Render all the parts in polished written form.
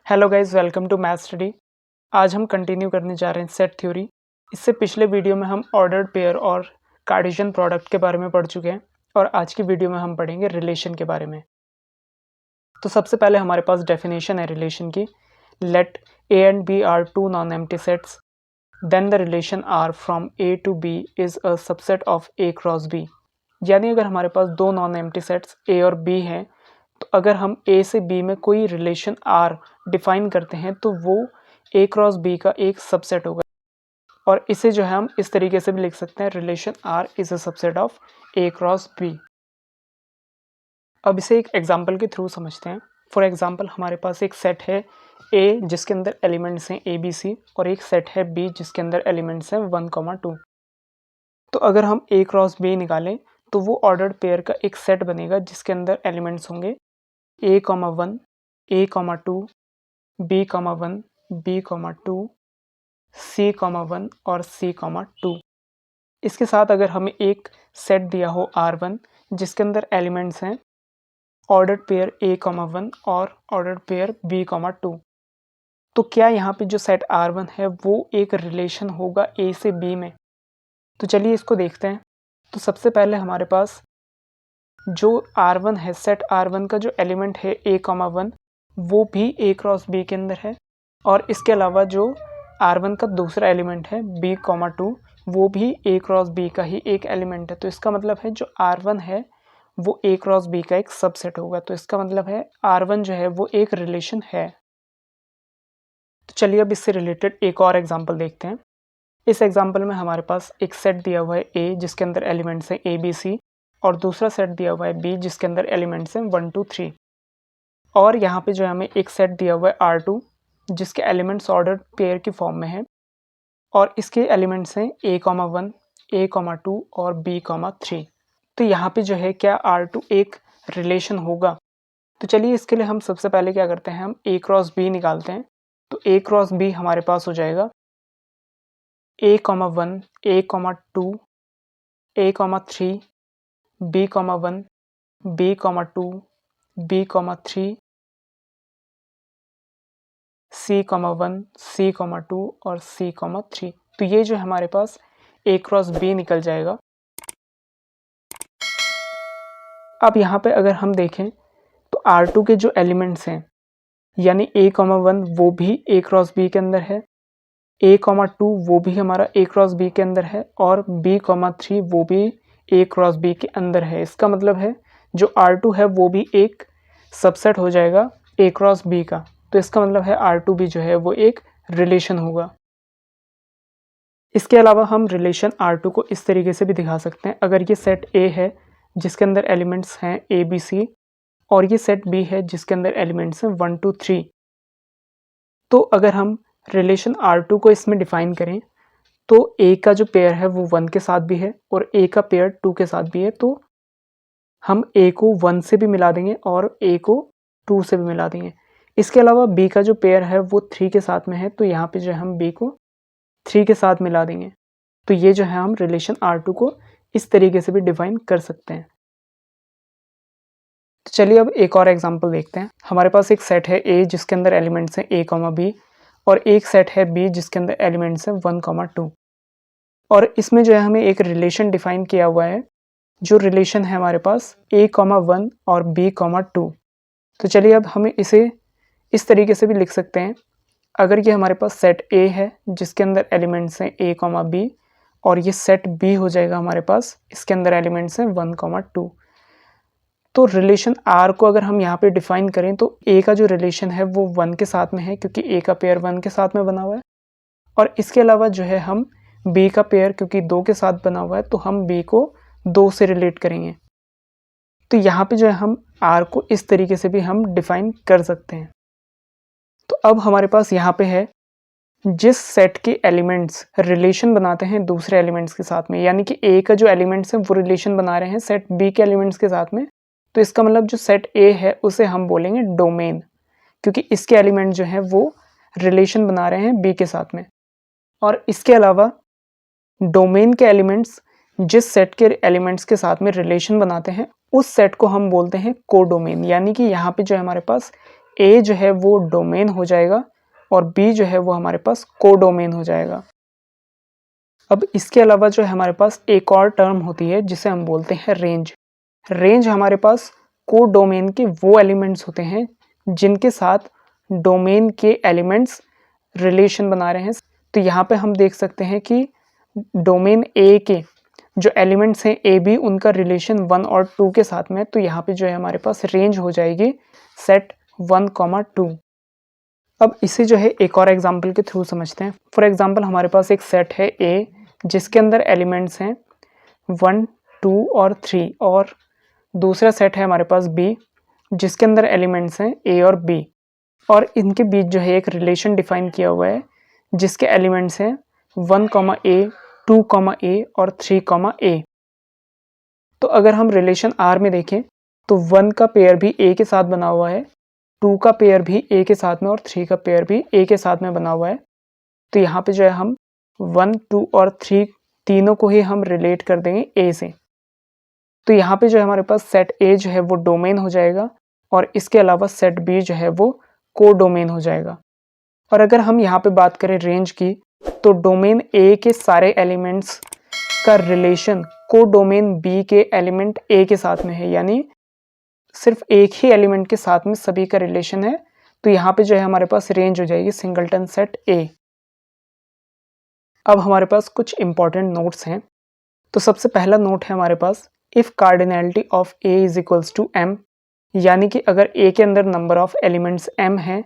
Hello guys, welcome to math study. आज हम continue करने जा रहे हैं सेट थ्योरी। इससे पिछले वीडियो में हम ऑर्डर्ड पेयर और कार्टेशियन प्रोडक्ट के बारे में पढ़ चुके हैं और आज की वीडियो में हम पढ़ेंगे रिलेशन के बारे में। तो सबसे पहले हमारे पास डेफिनेशन है रिलेशन की। Let A and B are two non empty sets, then the relation R from A to B is a subset of A cross B. यानी अगर हमारे पास दो नॉन एम्प्टी सेट्स ए और बी हैं, तो अगर हम ए से बी में कोई रिलेशन आर डिफाइन करते हैं तो वो ए क्रॉस बी का एक सबसेट होगा। और इसे जो है हम इस तरीके से भी लिख सकते हैं, relation R is a subset of A cross B. अब इसे एक एग्जांपल के थ्रू समझते हैं। फॉर एग्जांपल हमारे पास एक सेट है ए जिसके अंदर एलिमेंट्स हैं ए बी सी, और एक सेट है बी जिसके अंदर एलिमेंट्स हैं 1, 2। तो अगर हम ए क्रॉस बी निकालें तो वो ऑर्डर्ड पेयर का एक सेट बनेगा जिसके अंदर एलिमेंट्स होंगे A, 1, A, 2, B, 1, B, 2, C, 1 और C, 2। इसके साथ अगर हमें एक सेट दिया हो R1 जिसके अंदर एलिमेंट्स हैं ऑर्डर्ड पेयर A, 1 और ऑर्डर्ड पेयर B, 2, तो क्या यहाँ पे जो सेट R1 है वो एक रिलेशन होगा A से B में? तो चलिए इसको देखते हैं। तो सबसे पहले हमारे पास जो R1 है, सेट R1 का जो एलिमेंट है A, 1 वो भी A क्रॉस B के अंदर है, और इसके अलावा जो R1 का दूसरा एलिमेंट है B, 2 वो भी A क्रॉस B का ही एक एलिमेंट है। तो इसका मतलब है जो R1 है वो A क्रॉस B का एक सबसेट होगा। तो इसका मतलब है R1 जो है वो एक रिलेशन है। तो चलिए अब इससे रिलेटेड एक और एग्जाम्पल देखते हैं। इस एग्जाम्पल में हमारे पास एक सेट दिया हुआ है A जिसके अंदर एलिमेंट्स हैं ABC, और दूसरा सेट दिया हुआ है B जिसके अंदर एलिमेंट्स हैं 1, 2, 3। और यहाँ पे जो है हमें एक सेट दिया हुआ है R2 जिसके एलिमेंट्स ऑर्डर्ड पेयर की फॉर्म में है, और इसके एलिमेंट्स हैं A, 1, A, 2 और B, 3। तो यहाँ पे जो है क्या R2 एक रिलेशन होगा? तो चलिए इसके लिए हम सबसे पहले क्या करते हैं, हम A क्रॉस B निकालते हैं। तो A क्रॉस B हमारे पास हो जाएगा A, 1, A, 2, A, 3, B, 1, B, 2, B, 3, C, 1, C, 2 और C, 3। तो ये जो हमारे पास A क्रॉस B निकल जाएगा। अब यहाँ पे अगर हम देखें तो R2 के जो एलिमेंट्स हैं यानी A, 1 वो भी A क्रॉस B के अंदर है, A, 2 वो भी हमारा A क्रॉस B के अंदर है, और B, 3 वो भी A क्रॉस B के अंदर है। इसका मतलब है जो R2 है वो भी एक सबसेट हो जाएगा A क्रॉस B का। तो इसका मतलब है R2 भी जो है वो एक रिलेशन होगा। इसके अलावा हम रिलेशन R2 को इस तरीके से भी दिखा सकते हैं। अगर ये सेट A है जिसके अंदर एलिमेंट्स हैं ABC, और ये सेट B है जिसके अंदर एलिमेंट्स हैं 1, 2, 3। तो अगर हम रिलेशन R2 को इसमें डिफाइन करें तो A का जो पेयर है वो 1 के साथ भी है और A का पेयर 2 के साथ भी है। तो हम A को 1 से भी मिला देंगे और A को 2 से भी मिला देंगे। इसके अलावा B का जो पेयर है वो 3 के साथ में है, तो यहाँ पे जो है हम B को 3 के साथ मिला देंगे। तो ये जो है हम रिलेशन R2 को इस तरीके से भी डिफाइन कर सकते हैं। तो चलिए अब एक और एग्जांपल देखते हैं। हमारे पास एक सेट है A जिसके अंदर एलिमेंट्स हैं A, B, और एक सेट है B जिसके अंदर एलिमेंट्स हैं 1, 2। और इसमें जो है हमें एक रिलेशन डिफाइन किया हुआ है। जो रिलेशन है हमारे पास A, 1 और B, 2। तो चलिए अब हमें इसे इस तरीके से भी लिख सकते हैं। अगर ये हमारे पास सेट A है जिसके अंदर एलिमेंट्स हैं A, B, और ये सेट B हो जाएगा हमारे पास, इसके अंदर एलिमेंट्स हैं 1, 2। तो रिलेशन R को अगर हम यहाँ पे डिफाइन करें तो A का जो रिलेशन है वो 1 के साथ में है क्योंकि A का पेयर 1 के साथ में बना हुआ है, और इसके अलावा जो है हम B का पेयर क्योंकि 2 के साथ बना हुआ है तो हम B को 2 से रिलेट करेंगे। तो यहाँ पे जो है हम R को इस तरीके से भी हम डिफाइन कर सकते हैं। तो अब हमारे पास यहाँ पे है जिस सेट के एलिमेंट्स रिलेशन बनाते हैं दूसरे एलिमेंट्स के साथ में, यानी कि A का जो एलिमेंट्स हैं वो रिलेशन बना रहे हैं सेट B के एलिमेंट्स के साथ में। तो इसका मतलब जो सेट A है उसे हम बोलेंगे डोमेन, क्योंकि इसके एलिमेंट जो हैं वो रिलेशन बना रहे हैं B के साथ में। और इसके अलावा डोमेन के एलिमेंट्स जिस सेट के एलिमेंट्स के साथ में रिलेशन बनाते हैं उस सेट को हम बोलते हैं कोडोमेन। यानी कि यहाँ पे जो है हमारे पास ए जो है वो डोमेन हो जाएगा और बी जो है वो हमारे पास कोडोमेन हो जाएगा। अब इसके अलावा जो है हमारे पास एक और टर्म होती है जिसे हम बोलते हैं रेंज। रेंज हमारे पास कोडोमेन के वो एलिमेंट्स होते हैं जिनके साथ डोमेन के एलिमेंट्स रिलेशन बना रहे हैं। तो यहाँ पे हम देख सकते हैं कि डोमेन ए के जो एलिमेंट्स हैं ए बी, उनका रिलेशन 1 और 2 के साथ में, तो यहाँ पे जो है हमारे पास रेंज हो जाएगी सेट 1, 2। अब इसे जो है एक और एग्जांपल के थ्रू समझते हैं। फॉर एग्जांपल हमारे पास एक सेट है ए जिसके अंदर एलिमेंट्स हैं 1, 2 और 3, और दूसरा सेट है हमारे पास बी जिसके अंदर एलिमेंट्स हैं ए और बी, और इनके बीच जो है एक रिलेशन डिफाइन किया हुआ है जिसके एलिमेंट्स हैं 1, ए, 2, ए और 3, ए। तो अगर हम रिलेशन आर में देखें तो 1 का पेयर भी ए के साथ बना हुआ है, 2 का पेयर भी ए के साथ में और 3 का पेयर भी ए के साथ में बना हुआ है। तो यहाँ पे जो है हम 1, 2 और 3 तीनों को ही हम रिलेट कर देंगे ए से। तो यहाँ पे जो है हमारे पास सेट ए जो है वो डोमेन हो जाएगा और इसके अलावा सेट बी जो है वो कोडोमेन हो जाएगा। और अगर हम यहाँ पे बात करें रेंज की, तो डोमेन ए के सारे एलिमेंट्स का रिलेशन कोडोमेन बी के एलिमेंट ए के साथ में है, यानी सिर्फ एक ही एलिमेंट के साथ में सभी का रिलेशन है। तो यहाँ पे जो है हमारे पास रेंज हो जाएगी सिंगलटन सेट ए। अब हमारे पास कुछ इंपॉर्टेंट नोट्स हैं। तो सबसे पहला नोट है हमारे पास, if cardinality of A is equals to M, यानी कि अगर ए के अंदर नंबर ऑफ एलिमेंट्स एम है,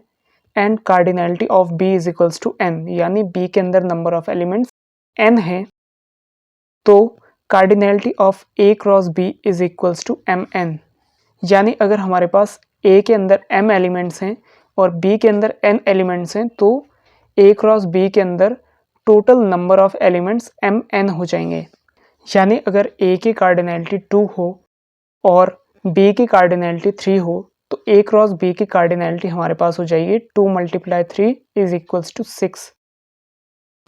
and cardinality of B is equals to N, यानी बी के अंदर नंबर ऑफ एलिमेंट्स एन है, तो cardinality of A cross B is equals to M N. यानी अगर हमारे पास ए के अंदर m एलिमेंट्स हैं और b के अंदर n एलिमेंट्स हैं, तो a क्रॉस b के अंदर total number of elements mn हो जाएंगे। यानी अगर a की कार्डिनैलिटी 2 हो और b की कार्डिनैलिटी 3 हो, तो a क्रॉस b की कार्डिनैलिटी हमारे पास हो जाएगी 2 × 3 इज इक्वल्स टू 6।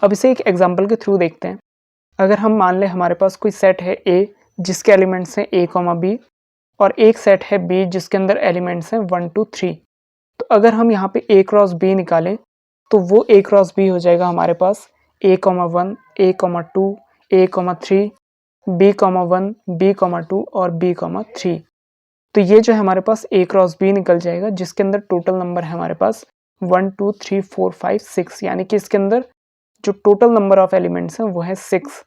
अब इसे एक एग्जाम्पल के थ्रू देखते हैं। अगर हम मान लें हमारे पास कोई सेट है a जिसके एलिमेंट्स हैं a, b, और एक सेट है B जिसके अंदर एलिमेंट्स हैं 1, 2, 3। तो अगर हम यहाँ पे A क्रॉस B निकालें तो वो A क्रॉस B हो जाएगा हमारे पास A, 1, A, 2, A, 3, B, 1, B, 2 और B, 3। तो ये जो है हमारे पास A क्रॉस B निकल जाएगा जिसके अंदर टोटल नंबर है हमारे पास 1, 2, 3, 4, 5, 6, यानी कि इसके अंदर जो टोटल नंबर ऑफ एलिमेंट्स हैं वो है 6,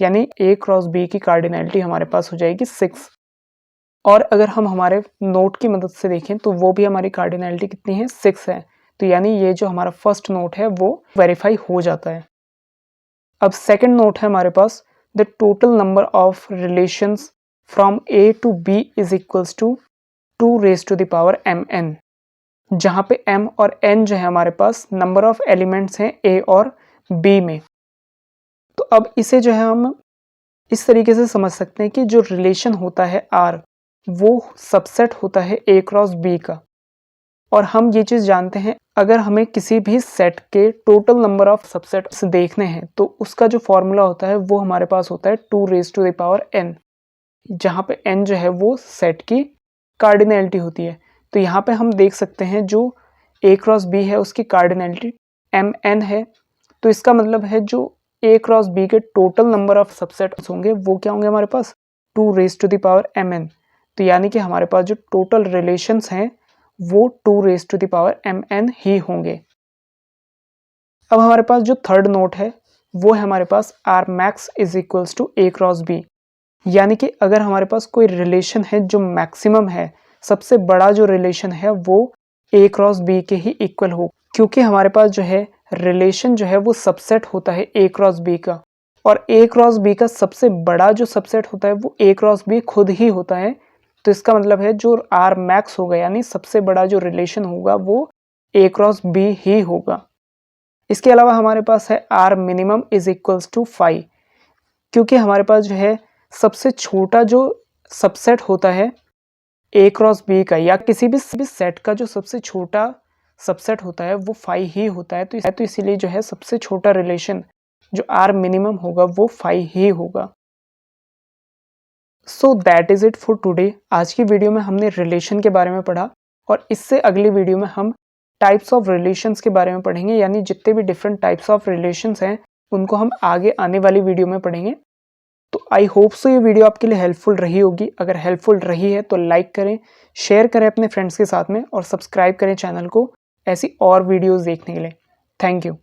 यानी A क्रॉस B की कार्डिनैलिटी हमारे पास हो जाएगी 6। और अगर हम हमारे नोट की मदद से देखें तो वो भी हमारी कार्डिनैलिटी कितनी है, 6 है। तो यानी ये जो हमारा फर्स्ट नोट है वो वेरीफाई हो जाता है। अब सेकंड नोट है हमारे पास, the total number of relations from A to B is equals to 2 mn, जहाँ पे m और n जो है हमारे पास नंबर ऑफ एलिमेंट्स हैं a और b में। तो अब इसे जो है हम इस तरीके से समझ सकते हैं कि जो रिलेशन होता है r वो सबसेट होता है a क्रॉस b का। और हम ये चीज़ जानते हैं, अगर हमें किसी भी सेट के टोटल नंबर ऑफ सबसेट्स देखने हैं तो उसका जो फॉर्मूला होता है वो हमारे पास होता है 2n, जहाँ पे n जो है वो सेट की कार्डिनैलिटी होती है। तो यहाँ पे हम देख सकते हैं जो a क्रॉस b है उसकी कार्डिनैलिटी mn है। तो इसका मतलब है जो a क्रॉस b के टोटल नंबर ऑफ सबसेट्स होंगे वो क्या होंगे हमारे पास, 2mn। तो यानी कि हमारे पास जो टोटल रिलेशंस हैं वो 2mn ही होंगे। अब हमारे पास जो थर्ड नोट है वो है हमारे पास r max is equals to a cross b, यानी कि अगर हमारे पास कोई रिलेशन है जो मैक्सिमम है, सबसे बड़ा जो रिलेशन है वो a क्रॉस b के ही इक्वल हो, क्योंकि हमारे पास जो है रिलेशन जो है वो सबसेट होता है a क्रॉस b का, और a क्रॉस b का सबसे बड़ा जो सबसेट होता है वो a क्रॉस b खुद ही होता है। तो इसका मतलब है जो r मैक्स होगा यानी सबसे बड़ा जो रिलेशन होगा वो a क्रॉस b ही होगा। इसके अलावा हमारे पास है r minimum is equals to 5, क्योंकि हमारे पास जो है सबसे छोटा जो सबसेट होता है a क्रॉस b का या किसी भी सेट का जो सबसे छोटा सबसेट होता है वो 5 ही होता है। तो इसीलिए जो है सबसे छोटा रिलेशन जो r मिनिमम होगा वो 5 ही होगा। So that is it for today. आज की वीडियो में हमने रिलेशन के बारे में पढ़ा। और इससे अगली वीडियो में हम टाइप्स ऑफ रिलेशंस के बारे में पढ़ेंगे, यानी जितने भी डिफरेंट टाइप्स ऑफ रिलेशंस हैं उनको हम आगे आने वाली वीडियो में पढ़ेंगे। तो आई होप सो ये वीडियो आपके लिए हेल्पफुल रही होगी। अगर हेल्पफुल रही है तो लाइक करें, शेयर करें अपने फ्रेंड्स के साथ में और सब्सक्राइब करें चैनल को ऐसी और वीडियोस देखने के लिए। Thank you.